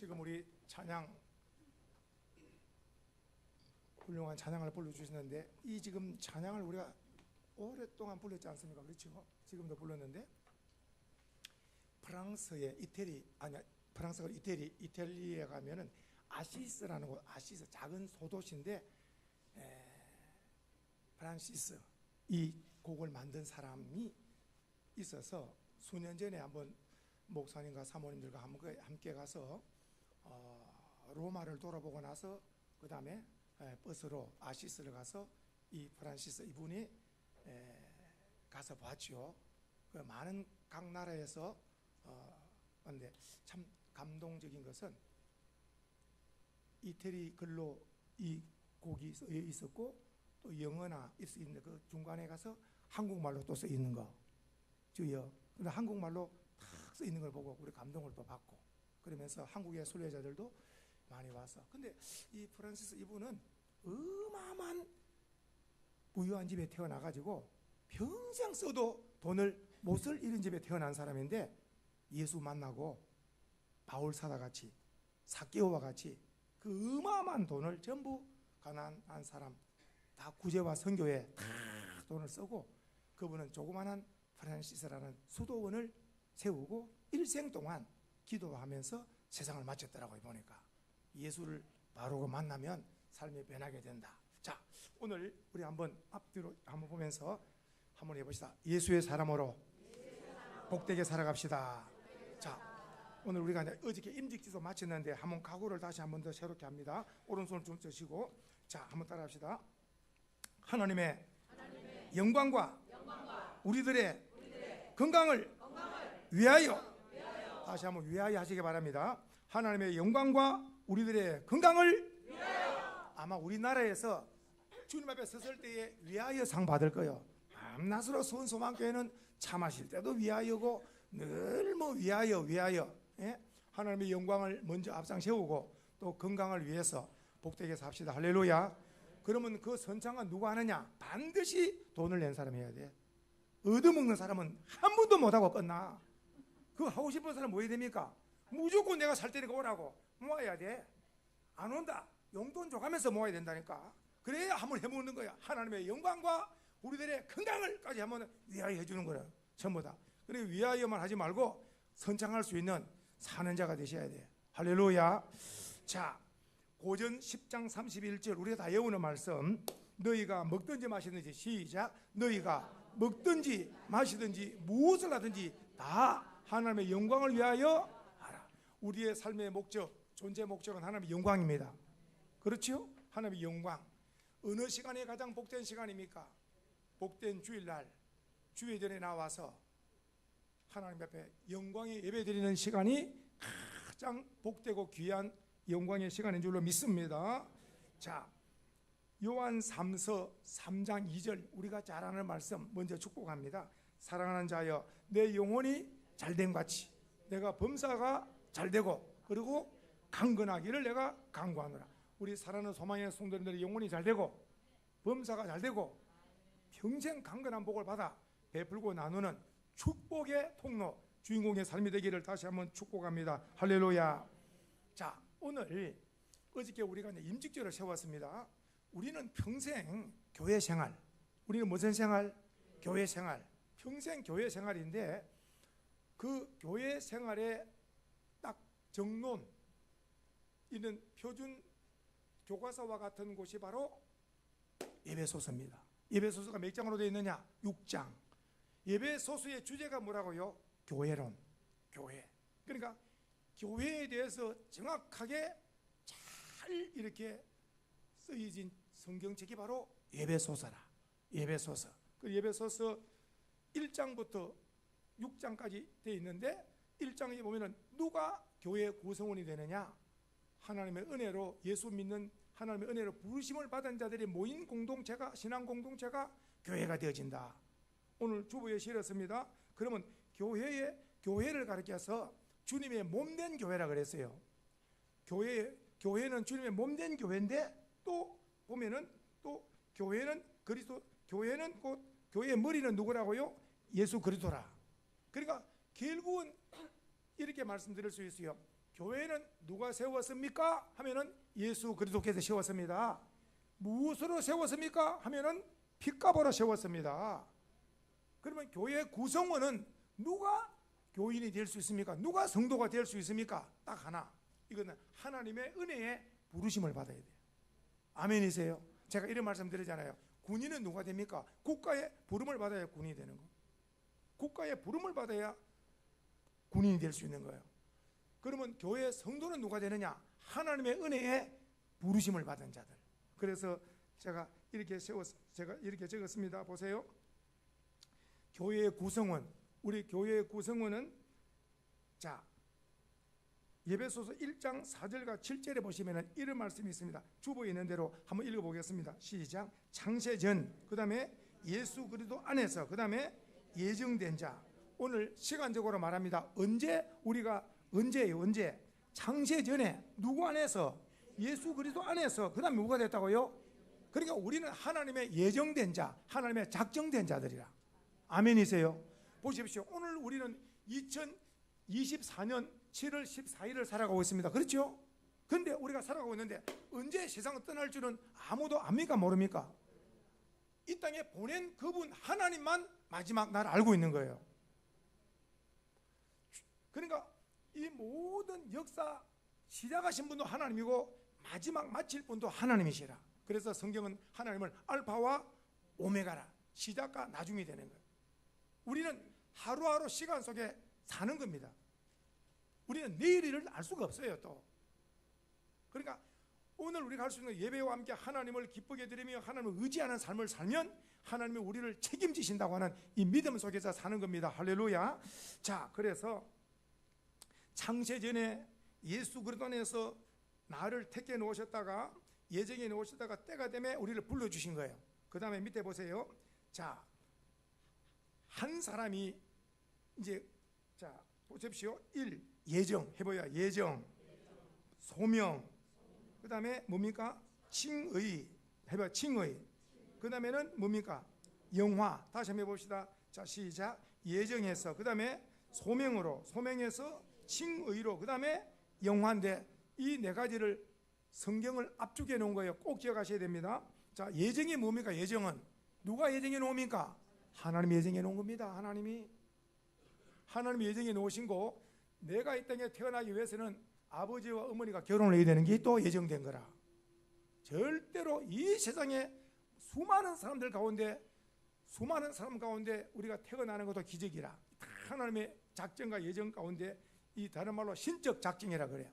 지금 우리 찬양 훌륭한 찬양을 불러주시는데 이 지금 찬양을 우리가 오랫동안 불렀지 않습니까? 그렇죠? 지금도 불렀는데 프랑스의 프랑스가 이태리에 가면은 아시스라는 곳, 아시스 작은 소도시인데 프란시스 이 곡을 만든 사람이 있어서 수년 전에 한번 목사님과 사모님들과 함께 가서 로마를 돌아보고 나서 그 다음에 버스로 아시스를 가서 이 프란시스 이분이 가서 봤죠. 그 많은 각 나라에서 근데 참 감동적인 것은 이태리 글로 이 곡이 써 있었고 또 영어나 있는데 그 중간에 가서 한국말로 또 써 있는 거 주여. 근데 한국말로 탁 써 있는 걸 보고 우리 감동을 또 받고 그러면서 한국의 순례자들도 많이 와서. 근데 이 프란시스 이분은 어마어마한 부유한 집에 태어나가지고 평생 써도 돈을 못 쓸 이런 집에 태어난 사람인데 예수 만나고 바울사다 같이 삭개오와 같이 그 어마어마한 돈을 전부 가난한 사람 다 구제와 선교에 다 돈을 쓰고 그분은 조그만한 프란시스라는 수도원을 세우고 일생 동안 기도하면서 세상을 마쳤더라고요. 보니까 예수를 바로 만나면 삶이 변하게 된다. 자, 오늘 우리 한번 앞뒤로 한번 보면서 한번 해봅시다. 예수의 사람으로 복되게 살아갑시다. 자, 오늘 우리가 이제 어저께 임직지도 마쳤는데 한번 각오를 다시 한번 더 새롭게 합니다. 오른손을 좀 드시고 자, 한번 따라합시다. 하나님의 영광과 우리들의 건강을 위하여 다시 한번 위하여 하시기 바랍니다. 하나님의 영광과 우리들의 건강을 위하여. 아마 우리나라에서 주님 앞에 섰을 때에 위하여 상 받을 거예요. 밤낮으로 소원소망교회는 참하실 때도 위하여고 늘 뭐 위하여 예? 하나님의 영광을 먼저 앞장 세우고 또 건강을 위해서 복되게 삽시다. 할렐루야. 그러면 그 선창은 누가 하느냐? 반드시 돈을 낸 사람이 해야 돼. 얻어먹는 사람은 한 번도 못하고 끝나. 그거 하고 싶은 사람 뭐 해야 됩니까? 무조건 내가 살 테니까 오라고 모아야 돼. 안 온다. 용돈 줘가면서 모아야 된다니까. 그래야 한번 해먹는 거야. 하나님의 영광과 우리들의 건강을까지 한번 위하여 해주는 거야. 전부 다. 그래 위하여만 하지 말고 선창할 수 있는 사는 자가 되셔야 돼. 할렐루야. 자, 고전 10장 31절 우리가 다 외우는 말씀. 너희가 먹든지 마시든지 시작. 너희가 먹든지 마시든지 무엇을 하든지 다 하나님의 영광을 위하여 하라. 우리의 삶의 목적, 존재 목적은 하나님의 영광입니다. 그렇죠? 하나님의 영광. 어느 시간이 가장 복된 시간입니까? 복된 주일날 주회전에 나와서 하나님 앞에 영광의 예배 드리는 시간이 가장 복되고 귀한 영광의 시간인 줄로 믿습니다. 자, 요한 3서 3장 2절 우리가 잘 아는 말씀 먼저 축복합니다. 사랑하는 자여 내 영혼이 잘된 같이 내가 범사가 잘되고 그리고 강건하기를 내가 간구하노라. 우리 사랑하는 소망의 성도님들의 영혼이 잘되고 범사가 잘되고 평생 강건한 복을 받아 베풀고 나누는 축복의 통로 주인공의 삶이 되기를 다시 한번 축복합니다. 할렐루야. 자, 오늘 어저께 우리가 이제 임직절을 세웠습니다. 우리는 평생 교회 생활, 우리는 무슨 생활? 교회 생활. 평생 교회 생활인데 그 교회 생활의 딱 정론 있는 표준 교과서와 같은 곳이 바로 에베소서입니다. 에베소서가 몇 장으로 되어 있느냐? 6장. 에베소서의 주제가 뭐라고요? 교회론, 교회. 그러니까 교회에 대해서 정확하게 잘 이렇게 쓰여진 성경책이 바로 에베소서라. 에베소서. 그 에베소서 1장부터 6장까지 되어 있는데 1장에 보면은 누가 교회 구성원이 되느냐? 하나님의 은혜로 예수 믿는 하나님의 은혜로 부르심을 받은 자들이 모인 공동체가 신앙 공동체가 교회가 되어진다. 오늘 주보에 실었습니다. 그러면 교회를 가리켜서 주님의 몸된 교회라 그랬어요. 교회는 주님의 몸된 교회인데 또 보면은 또 교회는 그리스도 교회는 곧 교회의 머리는 누구라고요? 예수 그리스도라. 그러니까 결국은 이렇게 말씀드릴 수 있어요. 교회는 누가 세웠습니까? 하면은 예수 그리스도께서 세웠습니다. 무엇으로 세웠습니까? 하면은 핏값으로 세웠습니다. 그러면 교회 구성원은 누가 교인이 될 수 있습니까? 누가 성도가 될 수 있습니까? 딱 하나. 이거는 하나님의 은혜에 부르심을 받아야 돼요. 아멘이세요? 제가 이런 말씀 드리잖아요. 군인은 누가 됩니까? 국가의 부름을 받아야 군인이 되는 거. 국가의 부름을 받아야 군인이 될 수 있는 거예요. 그러면 교회 성도는 누가 되느냐? 하나님의 은혜에 부르심을 받은 자들. 그래서 제가 이렇게 적었습니다. 보세요. 교회의 구성원, 우리 교회의 구성원은 자 예배소서 1장 4절과 7절에 보시면 이런 말씀이 있습니다. 주보에 있는 대로 한번 읽어보겠습니다. 시작. 창세전, 그 다음에 예수 그리스도 안에서, 그 다음에 예정된 자. 오늘 시간적으로 말합니다. 언제예요? 언제? 창세전에 누구 안에서? 예수 그리스도 안에서. 그 다음에 누가 됐다고요? 그러니까 우리는 하나님의 예정된 자, 하나님의 작정된 자들이라. 아멘이세요? 보십시오. 오늘 우리는 2024년 7월 14일을 살아가고 있습니다. 그렇죠? 그런데 우리가 살아가고 있는데 언제 세상을 떠날 줄은 아무도 압니까? 모릅니까? 이 땅에 보낸 그분 하나님만 마지막 날 알고 있는 거예요. 그러니까 이 모든 역사 시작하신 분도 하나님이고 마지막 마칠 분도 하나님이시라. 그래서 성경은 하나님을 알파와 오메가라, 시작과 나중이 되는 거예요. 우리는 하루하루 시간 속에 사는 겁니다. 우리는 내일 일을 알 수가 없어요. 또 그러니까 오늘 우리가 할 수 있는 예배와 함께 하나님을 기쁘게 드리며 하나님을 의지하는 삶을 살면 하나님이 우리를 책임지신다고 하는 이 믿음 속에서 사는 겁니다. 할렐루야. 자, 그래서 창세전에 예수 그리스도 안에서 나를 택해 놓으셨다가 예정해 놓으셨다가 때가 되면 우리를 불러주신 거예요. 그 다음에 밑에 보세요. 자, 한 사람이 이제 자 보십시오. 1. 예정 해봐야. 예정, 소명, 그 다음에 뭡니까? 칭의 해봐. 칭의. 그 다음에는 뭡니까? 영화. 다시 한번 해봅시다. 자, 시작. 예정해서, 그 다음에 소명으로, 소명해서 칭의로, 그 다음에 영화인데 이 네 가지를 성경을 압축해 놓은 거예요. 꼭 기억하셔야 됩니다. 자, 예정이 뭡니까? 예정은 누가 예정해 놓습니까? 하나님이 예정해 놓은 겁니다. 하나님이 예정해 놓으신 거. 내가 이 땅에 태어나기 위해서는 아버지와 어머니가 결혼을 해야 되는 게 또 예정된 거라. 절대로 이 세상에 수많은 사람 가운데 우리가 태어나는 것도 기적이라. 하나님의 작정과 예정 가운데 이 다른 말로 신적 작정이라 그래요.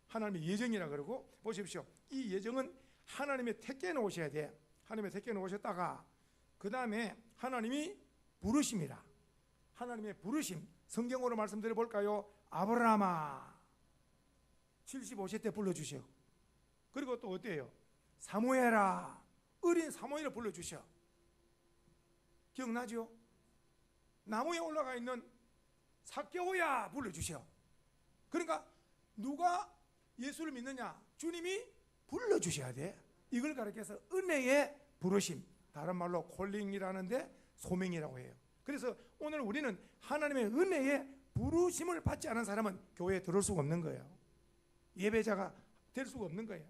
하나님의 예정이라 그러고, 보십시오. 이 예정은 하나님의 택해 놓으셔야 돼. 하나님의 택해 놓으셨다가 그 다음에 하나님이 부르심이라. 하나님의 부르심. 성경으로 말씀드려 볼까요? 아브라함아 75세 때 불러주셔. 그리고 또 어때요? 사무엘아, 어린 사무엘을 불러주셔. 기억나죠? 나무에 올라가 있는 삭개오야 불러주셔. 그러니까 누가 예수를 믿느냐? 주님이 불러주셔야 돼. 이걸 가르쳐서 은혜의 부르심, 다른 말로 콜링이라는데 소명이라고 해요. 그래서 오늘 우리는 하나님의 은혜에 부르심을 받지 않은 사람은 교회에 들어올 수가 없는 거예요. 예배자가 될 수가 없는 거예요.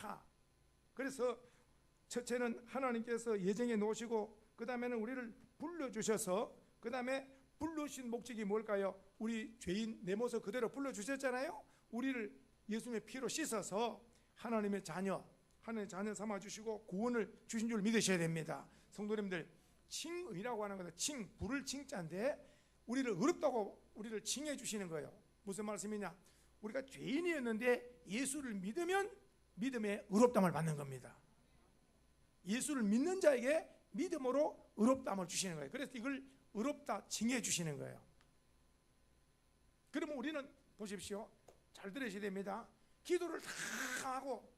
다. 그래서 첫째는 하나님께서 예정해 놓으시고, 그 다음에는 우리를 불러주셔서, 그 다음에 불러주신 목적이 뭘까요? 우리 죄인 내 모습 그대로 불러주셨잖아요. 우리를 예수님의 피로 씻어서 하나님의 자녀 삼아주시고 구원을 주신 줄 믿으셔야 됩니다. 성도님들, 칭의라고 하는 것은 불을 칭자인데 우리를 어렵다고 우리를 칭해 주시는 거예요. 무슨 말씀이냐? 우리가 죄인이었는데 예수를 믿으면 믿음의 의롭다함을 받는 겁니다. 예수를 믿는 자에게 믿음으로 의롭다함을 주시는 거예요. 그래서 이걸 의롭다 칭해 주시는 거예요. 그러면 우리는 보십시오. 잘 들으셔야 됩니다. 기도를 다 하고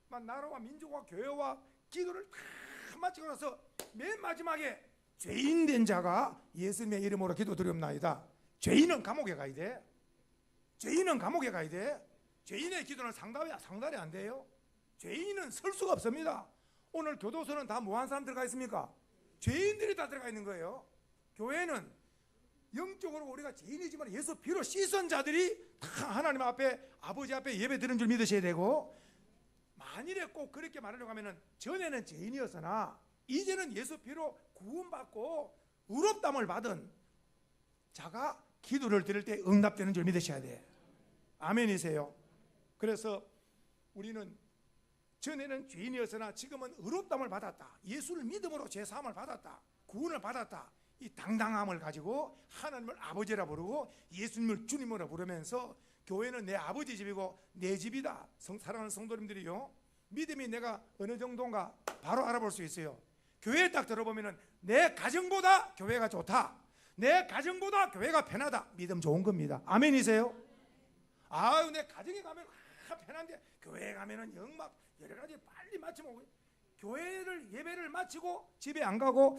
나라와 민족과 교회와 기도를 다 마치고 나서 맨 마지막에 죄인 된 자가 예수님의 이름으로 기도드리옵나이다. 죄인은 감옥에 가야 돼. 죄인은 감옥에 가야 돼. 죄인의 기도는 상달이 안 돼요. 죄인은 설 수가 없습니다. 오늘 교도소는 다 뭐한 사람 들어가 있습니까? 죄인들이 다 들어가 있는 거예요. 교회는 영적으로 우리가 죄인이지만 예수 피로 씻은 자들이 다 하나님 앞에 아버지 앞에 예배 드리는 줄 믿으셔야 되고, 만일에 꼭 그렇게 말하려고 하면은 전에는 죄인이었으나 이제는 예수 피로 구원받고 의롭다함을 받은 자가 기도를 드릴 때 응답되는 줄 믿으셔야 돼. 아멘이세요. 그래서 우리는 전에는 죄인이었으나 지금은 의롭다함을 받았다, 예수를 믿음으로 죄사함을 받았다, 구원을 받았다, 이 당당함을 가지고 하나님을 아버지라 부르고 예수님을 주님으로 부르면서 교회는 내 아버지 집이고 내 집이다. 사랑하는 성도님들이요, 믿음이 내가 어느 정도인가 바로 알아볼 수 있어요. 교회에 딱 들어보면은 내 가정보다 교회가 좋다, 내 가정보다 교회가 편하다, 믿음 좋은 겁니다. 아멘이세요? 아유, 내 가정에 가면 편한데 교회에 가면은 영막 여러 가지 빨리 마치면, 교회를 예배를 마치고 집에 안 가고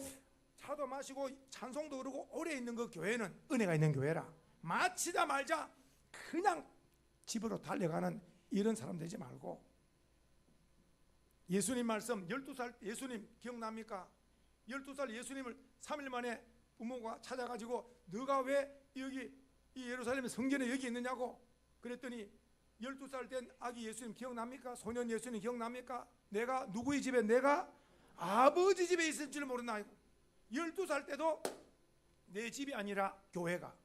차도 마시고 찬송도 그러고 오래 있는 그 교회는 은혜가 있는 교회라. 마치다 말자 그냥 집으로 달려가는 이런 사람 되지 말고, 예수님 말씀 12살 예수님 기억납니까? 12살 예수님을 3일 만에 부모가 찾아가지고 너가 왜 여기 이 예루살렘 성전에 여기 있느냐고 그랬더니 12살 된 아기 예수님 기억납니까? 소년 예수님 기억납니까? 내가 누구의 집에, 내가 아버지 집에 있을 줄 모르나. 12살 때도 내 집이 아니라 교회가,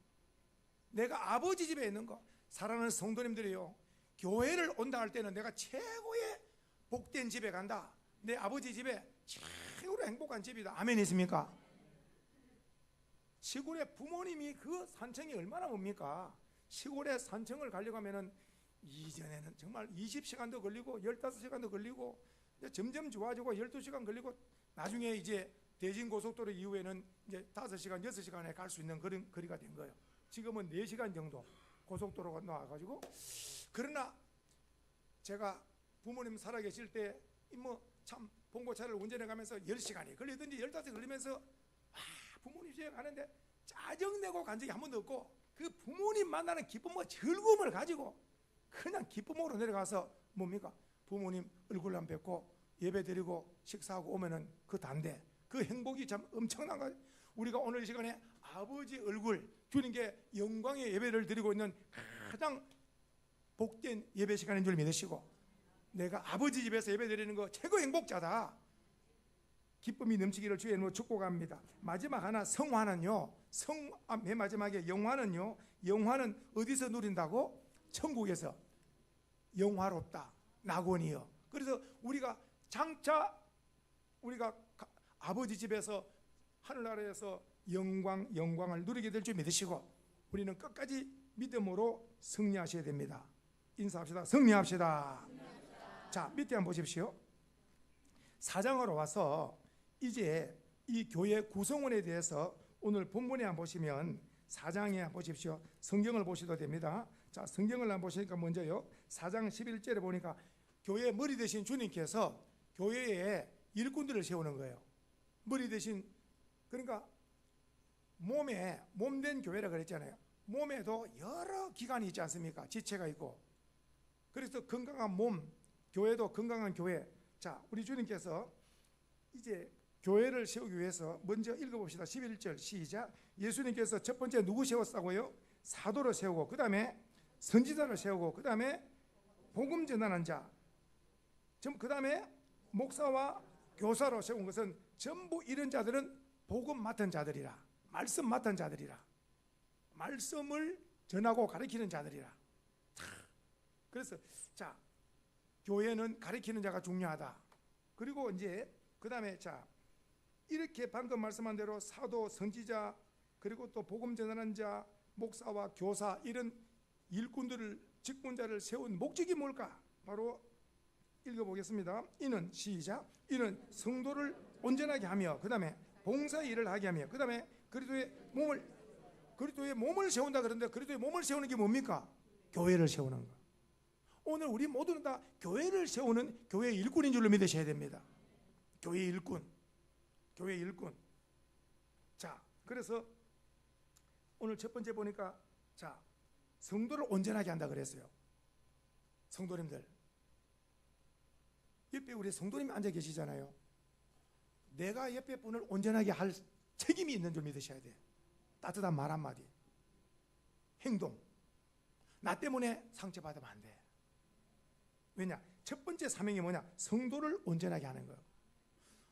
내가 아버지 집에 있는 거. 사랑하는 성도님들이요, 교회를 온다 할 때는 내가 최고의 복된 집에 간다, 내 아버지 집에 최고로 행복한 집이다. 아멘 있습니까? 시골에 부모님이 그 산청이 얼마나 멉니까? 시골에 산청을 가려고 하면은 이전에는 정말 20시간도 걸리고 15시간도 걸리고 점점 좋아지고 12시간 걸리고 나중에 이제 대진고속도로 이후에는 이제 5시간, 6시간에 갈 수 있는 그런 거리가 된 거예요. 지금은 4시간 정도 고속도로가 나와가지고. 그러나 제가 부모님 살아계실 때 뭐 참 봉고차를 운전해 가면서 10시간이 걸리든지 15시간 걸리면서 부모님 집에 가는데 짜증내고 간 적이 한 번도 없고, 그 부모님 만나는 기쁨과 즐거움을 가지고 그냥 기쁨으로 내려가서 뭡니까? 부모님 얼굴 한 뵙고 예배드리고 식사하고 오면은 그 단대, 그 행복이 참 엄청난 거예요. 우리가 오늘 이 시간에 아버지 얼굴 주님께 영광의 예배를 드리고 있는 가장 복된 예배 시간인 줄 믿으시고, 내가 아버지 집에서 예배 드리는 거 최고 행복자다. 기쁨이 넘치기를 주의 이름으로 축복합니다. 마지막 하나, 성화는요, 맨 마지막에 영화는요, 영화는 어디서 누린다고? 천국에서. 영화롭다, 낙원이요. 그래서 우리가 장차 우리가 아버지 집에서 하늘나라에서 영광을 누리게 될 줄 믿으시고, 우리는 끝까지 믿음으로 승리하셔야 됩니다. 인사합시다. 승리합시다. 자, 밑에 한번 보십시오. 4장으로 와서 이제 이 교회 구성원에 대해서 오늘 본문에 한번 보시면 4장에 한번 보십시오. 성경을 보셔도 됩니다. 자, 성경을 한번 보시니까 먼저요, 4장 11절에 보니까 교회의 머리 되신 주님께서 교회에 일꾼들을 세우는 거예요. 머리 대신, 그러니까 몸된 교회라 그랬잖아요. 몸에도 여러 기관이 있지 않습니까? 지체가 있고. 그래서 건강한 몸, 교회도 건강한 교회. 자, 우리 주님께서 이제 교회를 세우기 위해서 먼저 읽어봅시다. 11절 시작. 예수님께서 첫 번째 누구 세웠다고요? 사도를 세우고, 그 다음에 선지자를 세우고, 그 다음에 복음 전하는 자, 그 다음에 목사와 교사로 세운 것은 전부 이런 자들은 복음 맡은 자들이라, 말씀 맡은 자들이라, 말씀을 전하고 가르치는 자들이라. 그래서 자, 교회는 가르치는 자가 중요하다. 그리고 이제 그 다음에 자, 이렇게 방금 말씀한 대로 사도, 선지자, 그리고 또 복음 전하는 자, 목사와 교사, 이런 일꾼들을, 직분자를 세운 목적이 뭘까? 바로 읽어보겠습니다. 이는 시작. 이는 성도를 온전하게 하며, 그 다음에 봉사의 일을 하게 하며, 그 다음에 그리스도의 몸을 세운다. 그런데 그리스도의 몸을 세우는 게 뭡니까? 교회를 세우는 거. 오늘 우리 모두는 다 교회를 세우는 교회의 일꾼인 줄로 믿으셔야 됩니다. 교회의 일꾼, 교회의 일꾼. 자, 그래서 오늘 첫 번째 보니까 자, 성도를 온전하게 한다 그랬어요. 성도님들, 옆에 우리 성도님이 앉아 계시잖아요. 내가 옆에 분을 온전하게 할 책임이 있는 줄 믿으셔야 돼요. 따뜻한 말 한마디, 행동. 나 때문에 상처받으면 안 돼. 왜냐? 첫 번째 사명이 뭐냐? 성도를 온전하게 하는 거예요.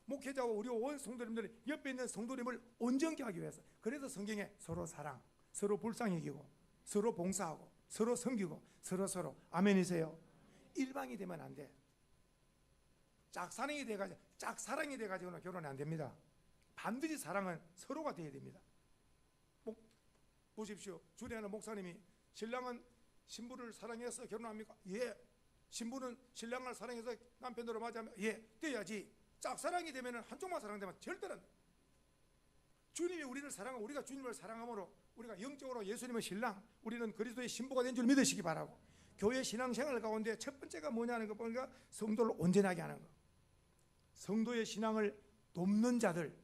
목회자와 우리 온 성도님들이 옆에 있는 성도님을 온전케 하기 위해서. 그래서 성경에 서로 사랑, 서로 불쌍히 여기고, 서로 봉사하고, 서로 섬기고, 서로 아멘이세요? 일방이 되면 안 돼. 짝사랑이 돼가지고는 결혼이 안 됩니다. 반드시 사랑은 서로가 돼야 됩니다. 보십시오. 주례하는 목사님이 신랑은 신부를 사랑해서 결혼합니까? 예. 신부는 신랑을 사랑해서 남편으로 맞이하면 예, 돼야지. 짝사랑이 되면 한쪽만 사랑되면 절대로 안 돼. 주님이 우리를 사랑하고 우리가 주님을 사랑함으로 우리가 영적으로 예수님의 신랑, 우리는 그리스도의 신부가 된 줄 믿으시기 바라고. 교회 신앙생활 가운데 첫 번째가 뭐냐는 거 보니까 성도를 온전하게 하는 거. 성도의 신앙을 돕는 자들,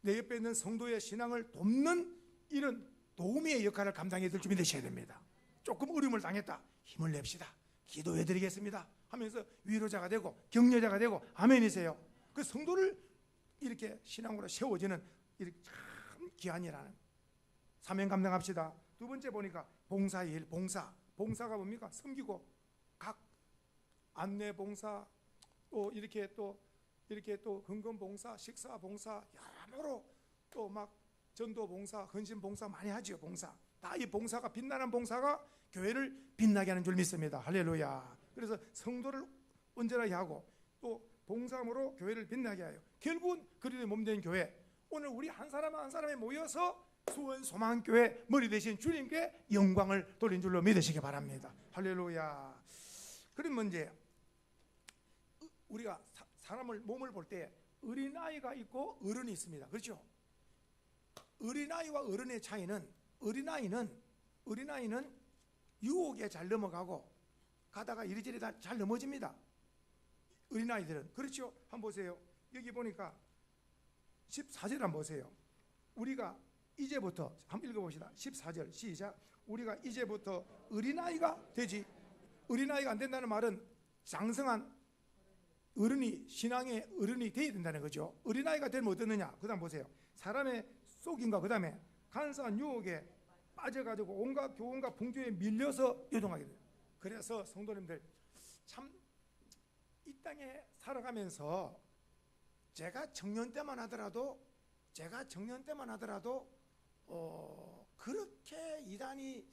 내 옆에 있는 성도의 신앙을 돕는 이런 도우미의 역할을 감당해야 될 줄 믿으셔야 됩니다. 조금 어려움을 당했다, 힘을 냅시다, 기도해드리겠습니다 하면서 위로자가 되고 격려자가 되고 아멘이세요. 그 성도를 이렇게 신앙으로 세워지는 이렇게 참 귀한 일하는 사명 감당합시다. 두 번째 보니까 봉사의 일, 봉사가 뭡니까? 섬기고 각 안내 봉사, 또 이렇게 또 건강 봉사, 식사 봉사, 여러모로 또 막 전도 봉사, 헌신 봉사 많이 하죠. 봉사 다 이 봉사가 빛나는 봉사가 교회를 빛나게 하는 줄 믿습니다. 할렐루야. 그래서 성도를 온전하게 하고 또 봉사함으로 교회를 빛나게 하여 결국은 그리스도의 몸된 교회, 오늘 우리 한 사람 한 사람이 모여서 수원 소망교회 머리 대신 주님께 영광을 돌린 줄로 믿으시기 바랍니다. 할렐루야. 그러면 이제 우리가 사람을 몸을 볼 때 어린아이가 있고 어른이 있습니다. 그렇죠? 어린아이와 어른의 차이는 어린아이는 유혹에 잘 넘어가고 가다가 이리저리 다 잘 넘어집니다. 어린아이들은. 그렇죠? 한번 보세요. 여기 보니까 14절 한번 보세요. 우리가 이제부터 한번 읽어봅시다. 14절 시작. 우리가 이제부터 어린아이가 되지. 어린아이가 안 된다는 말은 장성한 어른이, 신앙의 어른이 되어야 된다는 거죠. 어린아이가 되면 어떻느냐? 그 다음 보세요. 사람의 속임과 그 다음에 간사한 유혹에 빠져가지고 온갖 교훈과 풍조에 밀려서 요동하게 돼요. 그래서 성도님들 참 이 땅에 살아가면서 제가 청년 때만 하더라도 그렇게 이단이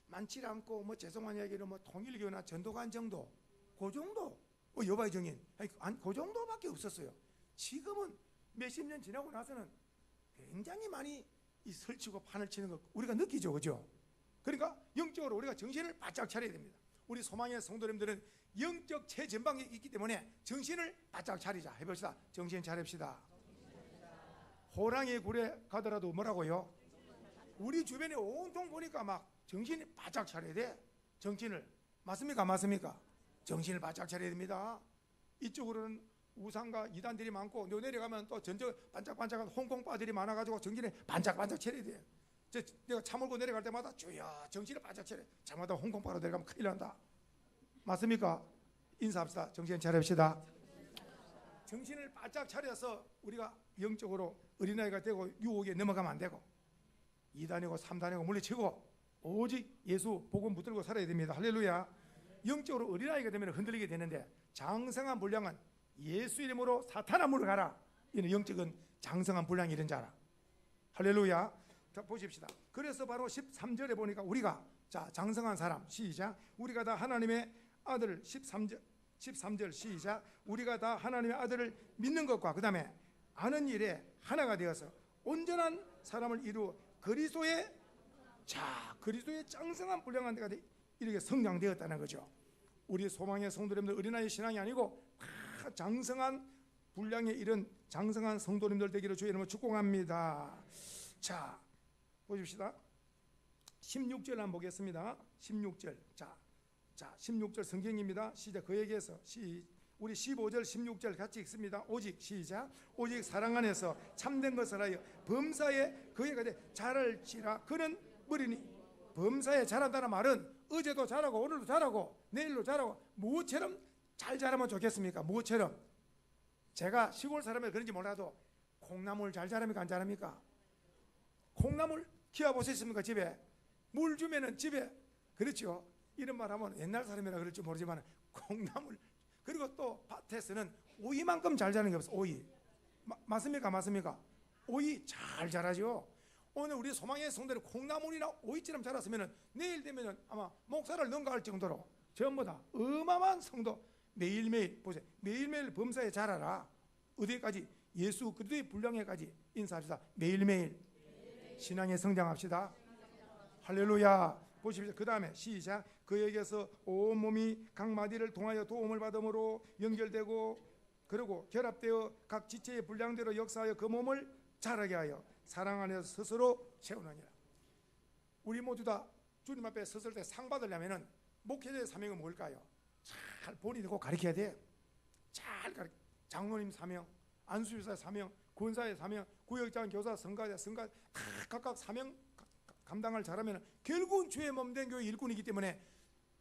많지 않고 뭐 죄송한 이야기는 뭐 통일교나 전도관 정도, 그 정도, 뭐 여바의 정인, 그 정도밖에 없었어요. 지금은 몇십 년 지나고 나서는 굉장히 많이 이 설치고 판을 치는 거 우리가 느끼죠, 그죠? 그러니까 영적으로 우리가 정신을 바짝 차려야 됩니다. 우리 소망의 성도님들은 영적 최전방에 있기 때문에 정신을 바짝 차리자. 해봅시다. 정신 차립시다. 호랑이 굴에 가더라도 뭐라고요? 우리 주변에 온통 보니까 막 정신이 바짝 차려야 돼. 정신을. 맞습니까? 맞습니까? 정신을 바짝 차려야 됩니다. 이쪽으로는 우상과 이단들이 많고 너 내려가면 또 전적 반짝반짝한 홍콩바들이 많아가지고 정신을 반짝반짝 차려야 돼. 내가 차 몰고 내려갈 때마다 주여 정신을 바짝 차려. 잘못하면 홍콩바로 내려가면 큰일 난다. 맞습니까? 인사합시다. 정신 차립시다. 정신을 바짝 차려서 우리가 영적으로 어린아이가 되고 유혹에 넘어가면 안 되고 2단이고 3단이고 물리치고 오직 예수 복음 붙들고 살아야 됩니다. 할렐루야. 영적으로 어린아이가 되면 흔들리게 되는데 장성한 분량은 예수 이름으로 사탄아 물러가라. 이는 영적인 장성한 분량이 이런 자라. 할렐루야. 자 보십시다. 그래서 바로 13절에 보니까 우리가 자 장성한 사람 시작. 우리가 다 하나님의 아들을 13절 시작. 우리가 다 하나님의 아들을 믿는 것과 그 다음에 아는 일에 하나가 되어서 온전한 사람을 이루어 그리스도의 장성한 분량한 데가 이렇게 성장되었다는 거죠. 우리 소망의 성도님들 어린아이 신앙이 아니고 다 장성한 분량에 이른 장성한 성도님들 되기를 주의 이름으로 축복합니다. 자 보십시다. 16절 한번 보겠습니다. 16절. 자 16절 성경입니다. 시작. 그에게서 우리 15절 16절 같이 읽습니다. 오직 시작. 오직 사랑 안에서 참된 것을 하여 범사에 그에가 자랄지라. 그는 머리니. 범사에 자란다는 말은 어제도 자라고 오늘도 자라고 내일도 자라고 무엇처럼 잘 자라면 좋겠습니까? 무엇처럼? 제가 시골 사람이 그런지 몰라도 콩나물 잘 자랍니까? 안 자랍니까? 콩나물 키워 보셨습니까? 집에 물 주면은 집에, 그렇죠? 이런 말 하면 옛날 사람이라 그럴지 모르지만 콩나물, 그리고 또 밭에서는 오이만큼 잘 자라는 게 없어. 오이 맞습니까? 맞습니까? 오이 잘 자라죠. 오늘 우리 소망의 성도는 콩나물이나 오이처럼 자랐으면 내일 되면 아마 목사를 능가할 정도로 전부 다 어마어마한 성도, 매일매일 보세요. 매일매일 범사에 자라라. 어디까지? 예수 그리스도의 분량에까지 인사합시다. 매일매일 신앙에 성장합시다. 할렐루야. 보십시오. 그 다음에 시작. 그에게서 온몸이 각 마디를 통하여 도움을 받음으로 연결되고, 그리고 결합되어 각 지체의 분량대로 역사하여 그 몸을 자라게 하여 사랑 안에서 스스로 채우느니라. 우리 모두 다 주님 앞에 섰을 때 상 받으려면 목회자의 사명은 뭘까요? 잘 본인이 꼭 가르쳐야 돼. 잘 가르쳐. 장로님 사명, 안수유사 사명, 권사의 사명, 구역장, 교사, 성가자, 성가 다 각각 사명 감당을 잘하면 결국은 주의 몸된 교회 일꾼이기 때문에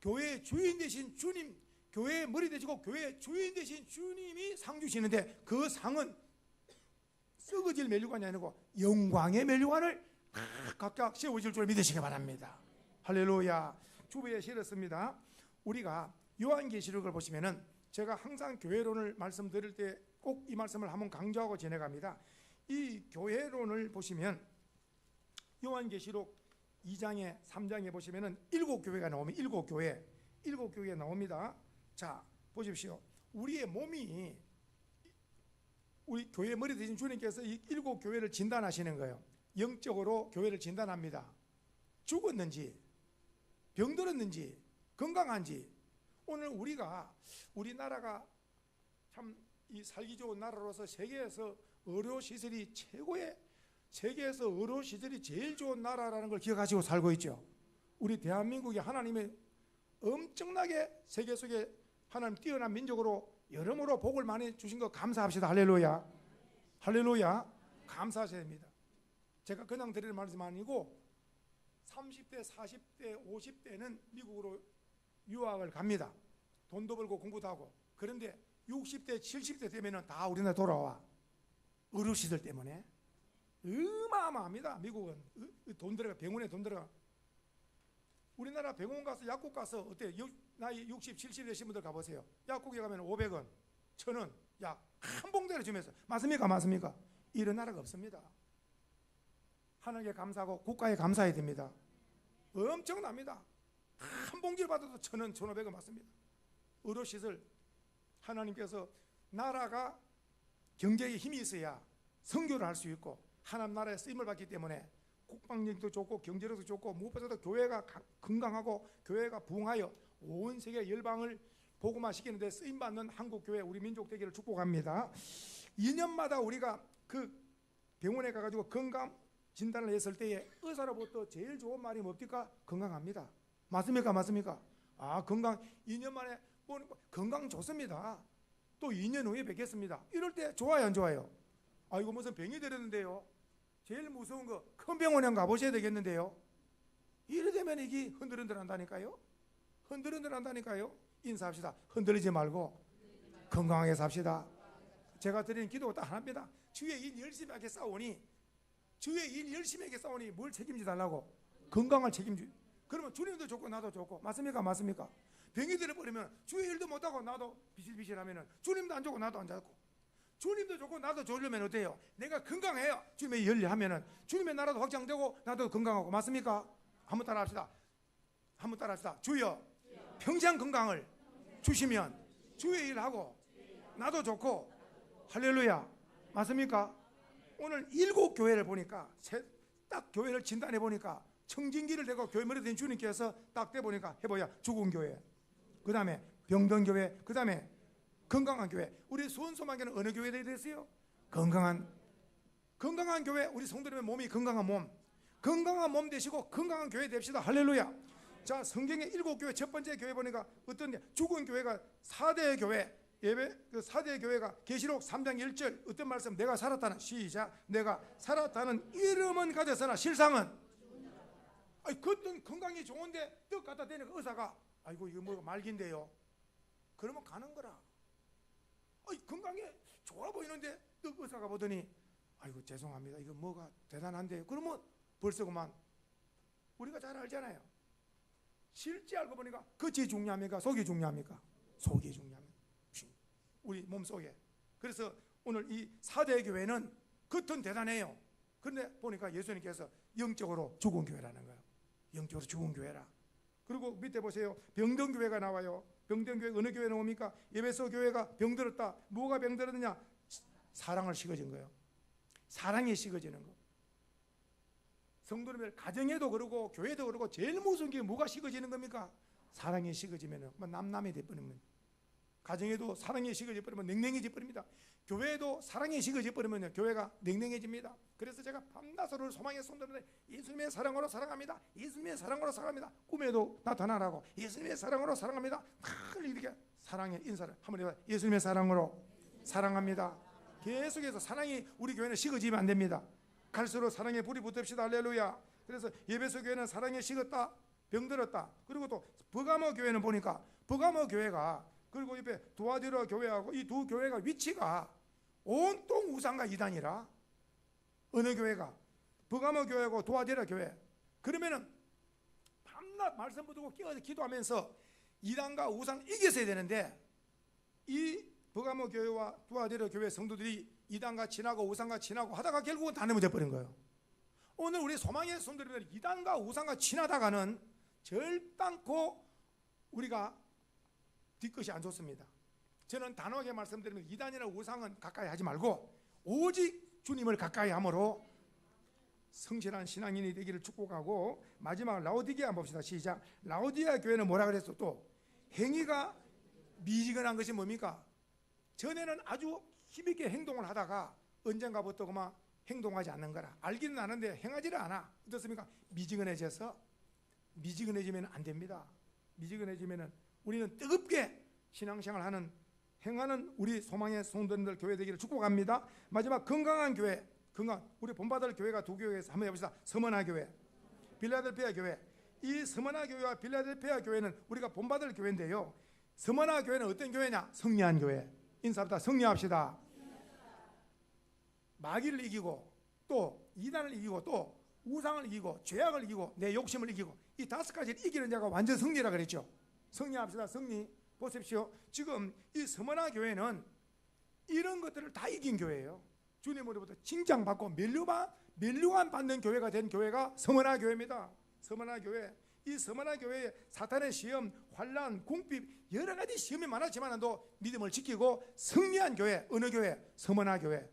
교회의 주인 되신 주님, 교회의 머리 되시고 교회의 주인 되신 주님이 상 주시는데, 그 상은 썩어질 면류관이 아니고 영광의 면류관을 각각 세우실 줄 믿으시기 바랍니다. 할렐루야. 주부에 실었습니다. 우리가 요한계시록을 보시면은 제가 항상 교회론을 말씀드릴 때 꼭 이 말씀을 한번 강조하고 지내갑니다. 이 교회론을 보시면 요한계시록 2장에 3장에 보시면은 7교회가 나옵니다. 7교회 나옵니다. 자, 보십시오. 우리의 몸이, 우리 교회 머리 되신 주님께서 이 7교회를 진단하시는 거예요. 영적으로 교회를 진단합니다. 죽었는지, 병들었는지, 건강한지. 오늘 우리나라가 참 이 살기 좋은 나라로서 세계에서 의료시설이 최고의, 세계에서 의료시설이 제일 좋은 나라라는 걸 기억하시고 살고 있죠. 우리 대한민국이 하나님의 엄청나게 세계 속에 하나님 뛰어난 민족으로 여러모로 복을 많이 주신 거 감사합시다. 할렐루야. 할렐루야. 감사하셔야 됩니다. 제가 그냥 드리는 말씀 아니고 30대, 40대, 50대는 미국으로 유학을 갑니다. 돈도 벌고 공부도 하고. 그런데 60대, 70대 되면은 다 우리나라 돌아와. 의료시설 때문에. 어마어마합니다. 미국은 돈 들어가, 병원에 돈 들어가. 우리나라 병원 가서 약국 가서 어때? 나이 60, 70 되신 분들 가보세요. 약국에 가면 500원, 1000원 약 한 봉대를 주면서. 맞습니까? 맞습니까? 이런 나라가 없습니다. 하나님께 감사하고 국가에 감사해야 됩니다. 엄청납니다. 한 봉지를 받아도 1000원, 1500원 맞습니다. 의료시설, 하나님께서 나라가 경제에 힘이 있어야 선교를 할 수 있고 하나님 나라에 쓰임을 받기 때문에 국방력도 좋고 경제력도 좋고 무엇보다도 교회가 건강하고 교회가 부흥하여 온 세계 열방을 복음화 시키는 데 쓰임받는 한국교회, 우리 민족 되기를 축복합니다. 2년마다 우리가 그 병원에 가가지고 건강 진단을 했을 때에 의사로부터 제일 좋은 말이 뭡니까? 건강합니다. 맞습니까? 맞습니까? 아, 건강 2년 만에 보는 거 건강 좋습니다. 또 2년 후에 뵙겠습니다. 이럴 때 좋아요, 안 좋아요? 아이고 무슨 병이 들었는데요. 제일 무서운 거 큰 병원에 가보셔야 되겠는데요. 이래 되면 이게 흔들흔들 한다니까요. 흔들흔들 한다니까요. 인사합시다. 흔들리지 말고 건강하게 삽시다. 제가 드리는 기도가 딱 하나입니다. 주의 일 열심히 하게 싸우니, 주의 일 열심히 하게 싸우니 뭘 책임지 달라고? 건강을 책임지. 그러면 주님도 좋고 나도 좋고. 맞습니까? 맞습니까? 병이 들어버리면 주의 일도 못하고 나도 비실비실하면 주님도 안 좋고 나도 안 좋고, 주님도 좋고 나도 좋으려면 어때요? 내가 건강해요. 주님의 열리하면은 주님의 나라도 확장되고 나도 건강하고. 맞습니까? 한번 따라합시다. 한번 따라합시다. 주여, 평생 건강을 주시면 주의 일하고 나도 좋고. 할렐루야. 맞습니까? 오늘 7교회를 보니까 딱 교회를 진단해 보니까 청진기를 대고 교회 머리 된 주님께서 딱 대 보니까 해보야 죽은 교회, 그 다음에 병든 교회, 그 다음에 건강한 교회. 우리 수원소망교는 어느 교회들이 됐어요? 건강한 교회. 우리 성도님의 몸이 건강한 몸 되시고 건강한 교회 됩시다. 할렐루야. 자, 성경의 7교회 첫 번째 교회 보니까 어떤 죽은 교회가 4대 교회. 예배 그 4대 교회가 계시록 3장 1절 어떤 말씀? 내가 살았다는, 시작, 내가 살았다는 이름은 가졌으나 실상은. 아니, 그것도 건강이 좋은데 떡 갖다 대니까 의사가 아이고 이거 뭐 말긴데요. 그러면 가는 거라. 아니, 건강에 좋아 보이는데 떡 의사가 보더니 아이고 죄송합니다, 이거 뭐가 대단한데요. 그러면 벌써 그만 우리가 잘 알잖아요. 실제 알고 보니까 겉이 중요합니까? 속이 중요합니까? 속이 중요합니다. 우리 몸속에. 그래서 오늘 이 4대 교회는 겉은 대단해요. 그런데 보니까 예수님께서 영적으로 죽은 교회라는 거예요. 영적으로 죽은 교회라. 그리고 밑에 보세요. 병든 교회가 나와요. 병든 교회 어느 교회 나옵니까? 에베소 교회가 병들었다. 뭐가 병들었느냐? 사랑을 식어진 거예요. 사랑이 식어지는 거. 성도님들 가정에도 그러고 교회도 그러고 제일 무서운 게 뭐가 식어지는 겁니까? 사랑이 식어지면 남남이 돼버리면, 가정에도 사랑이 식어져 버리면 냉랭해져 버립니다. 교회도 사랑이 식어져 버리면 교회가 냉랭해집니다. 그래서 제가 밤낮으로 소망의 성도들을 예수님의 사랑으로 사랑합니다. 예수님의 사랑으로 사랑합니다. 꿈에도 나타나라고 예수님의 사랑으로 사랑합니다. 늘 이렇게 사랑의 인사를 한번 해봐요. 예수님의 사랑으로 사랑합니다. 계속해서 사랑이 우리 교회는 식어지면 안 됩니다. 갈수록 사랑의 불이 붙읍시다. 할렐루야. 그래서 에베소 교회는 사랑에 식었다, 병들었다. 그리고 또 버가모 교회는 보니까 버가모 교회가, 그리고 옆에 두아디라 교회하고 이 두 교회가 위치가 온통 우상과 이단이라. 어느 교회가? 버가모 교회하고 두아디라 교회. 그러면은 밤낮 말씀 붙들고 끼어서 기도하면서 이단과 우상 이겼어야 되는데, 이 버가모 교회와 두아디라 교회 성도들이 이단과 친하고 우상과 친하고 하다가 결국은 다 넘어져 버린 거예요. 오늘 우리 소망의 성도들은 이단과 우상과 친하다가는 절단코 우리가 뒤끝이 안 좋습니다. 저는 단호하게 말씀드리면 이단이나 우상은 가까이 하지 말고 오직 주님을 가까이 함으로 성실한 신앙인이 되기를 축복하고, 마지막 라오디게아 한번 봅시다. 시작. 라오디게아 교회는 뭐라 그랬어? 또 행위가 미지근한 것이 뭡니까? 전에는 아주 힘있게 행동을 하다가 언젠가부터 그만 행동하지 않는 거라. 알기는 아는데 행하지를 않아. 어떻습니까? 미지근해져서, 미지근해지면 안 됩니다. 미지근해지면 우리는 뜨겁게 신앙생활 하는, 행하는 우리 소망의 성도님들 교회 되기를 축복합니다. 마지막 건강한 교회, 건강. 우리 본받을 교회가 두 교회에서 한번 해봅시다. 서머나 교회, 빌라델피아 교회. 이 서머나 교회와 빌라델피아 교회는 우리가 본받을 교회인데요. 서머나 교회는 어떤 교회냐? 승리한 교회. 인사합니다. 승리합시다. 마귀를 이기고 또 이단을 이기고 또 우상을 이기고 죄악을 이기고 내 욕심을 이기고 이 5가지를 이기는 자가 완전 승리라 그랬죠. 승리합시다. 승리. 보십시오. 지금 이 서머나 교회는 이런 것들을 다 이긴 교회예요. 주님으로부터 칭찬받고 면류관 받는 교회가 된 교회가 서머나 교회입니다. 서머나 교회. 이 서머나 교회에 사탄의 시험, 환난, 궁핍 여러 가지 시험이 많았지만도 믿음을 지키고 승리한 교회. 어느 교회? 서머나 교회.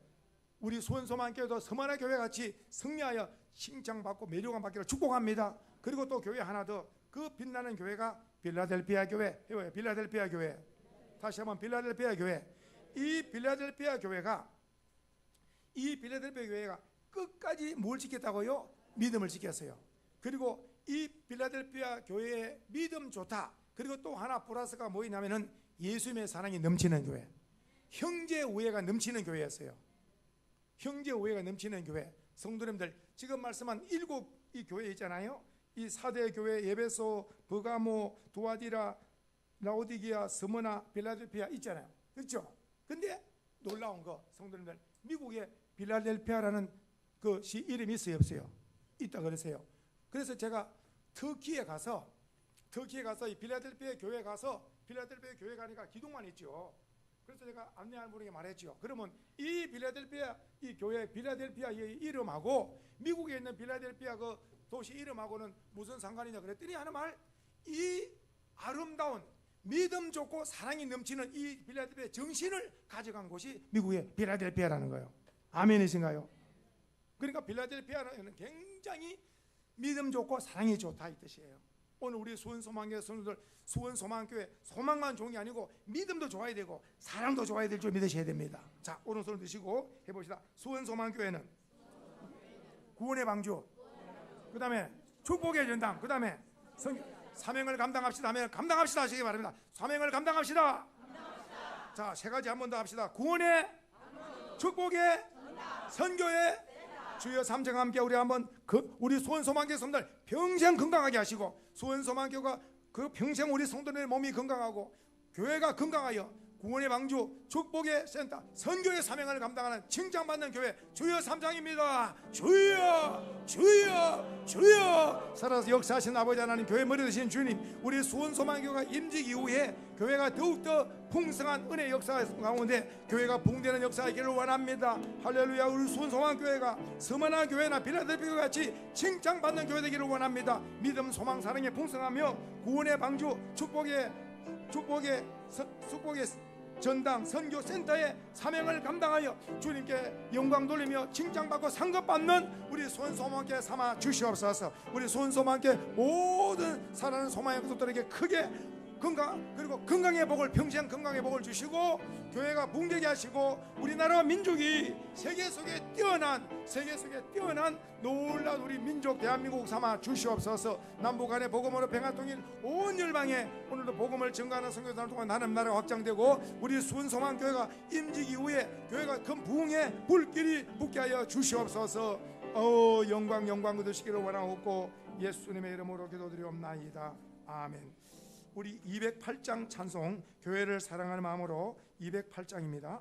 우리 수원소망교회도 서머나 교회 같이 승리하여 칭찬받고 면류관 받기를 축복합니다. 그리고 또 교회 하나 더, 그 빛나는 교회가 빌라델피아 교회. 해봐요. 빌라델피아 교회. 다시 한번 빌라델피아 교회. 이 빌라델피아 교회가 끝까지 뭘 지켰다고요? 믿음을 지켰어요. 그리고 이 빌라델피아 교회의 믿음 좋다. 그리고 또 하나 플러스가 뭐냐면은 예수님의 사랑이 넘치는 교회. 형제 우애가 넘치는 교회였어요. 형제 우애가 넘치는 교회. 성도님들, 지금 말씀한 7이 교회 있잖아요. 이 4대 교회, 에베소, 버가모, 두아디라, 라오디게아, 스무나, 빌라델피아 있잖아요. 그렇죠? 근데 놀라운 거, 성도님들, 미국에 빌라델피아라는 그 시 이름이 있어요, 없어요? 있다 그러세요. 그래서 제가 터키에 가서 이 빌라델피아 교회 가서, 빌라델피아 교회 가니까 기둥만 있죠. 그래서 제가 안내하는 분에게 말했죠. 그러면 이 빌라델피아, 이 교회 빌라델피아의 이름하고 미국에 있는 빌라델피아 그 도시 이름하고는 무슨 상관이냐 그랬더니 하는 말, 이 아름다운 믿음 좋고 사랑이 넘치는 이 빌라델피아 정신을 가져간 곳이 미국의 빌라델피아라는 거예요. 아멘이신가요? 그러니까 빌라델피아는 굉장히 믿음 좋고 사랑이 좋다 이 뜻이에요. 오늘 우리 수원소망교회 성도들, 수원소망교회 소망만 좋은 게 아니고 믿음도 좋아야 되고 사랑도 좋아야 될 줄 믿으셔야 됩니다. 자, 오른손을 드시고 해봅시다. 수원소망교회는 구원의 방주, 그 다음에 축복의 전당, 그 다음에 사명을 감당합시다 하면 감당합시다 하시기 바랍니다. 사명을 감당합시다. 자, 3가지 한 번 더 합시다. 구원의, 축복의, 선교의, 주여 3정 함께 우리 한번 우리 수원소망교회 성도들 평생 건강하게 하시고, 수원소망교회가 그 평생 우리 성도들의 몸이 건강하고 교회가 건강하여 구원의 방주 축복의 센터 선교의 사명을 감당하는 칭찬받는 교회 주여 3장입니다. 주여 주여 주여. 살아서 역사하신 아버지 하나님, 교회 머리 되신 주님, 우리 수원소망교회가 임직 이후에 교회가 더욱더 풍성한 은혜 역사 가운데 교회가 부흥되는 역사이기를 원합니다. 할렐루야. 우리 수원소망교회가 서머나 교회나 빌라델피아 같이 칭찬받는 교회 되기를 원합니다. 믿음 소망 사랑에 풍성하며 구원의 방주 축복의 전당 선교센터의 사명을 감당하여 주님께 영광 돌리며 칭찬받고 상급받는 우리 수원소망교회 삼아 주시옵소서. 우리 수원소망교회 모든 사랑하는 소망의 가족들에게 크게 그리고 건강의 복을, 평생 건강의 복을 주시고 교회가 붕대게 하시고 우리나라 민족이 세계 속에 뛰어난 놀라운 우리 민족 대한민국 삼아 주시옵소서. 남북 간의 복음으로 평화통일 온 열방에 오늘도 복음을 전가하는 선교사를 통한 하나님 나라가 확장되고 우리 수원소망교회가 임직 이후에 교회가 큰 부흥의 불길이 붙게 하여 주시옵소서. 영광 거두시기를 원하옵고 예수님의 이름으로 기도드리옵나이다. 아멘. 우리 208장 찬송, 교회를 사랑하는 마음으로 208장입니다.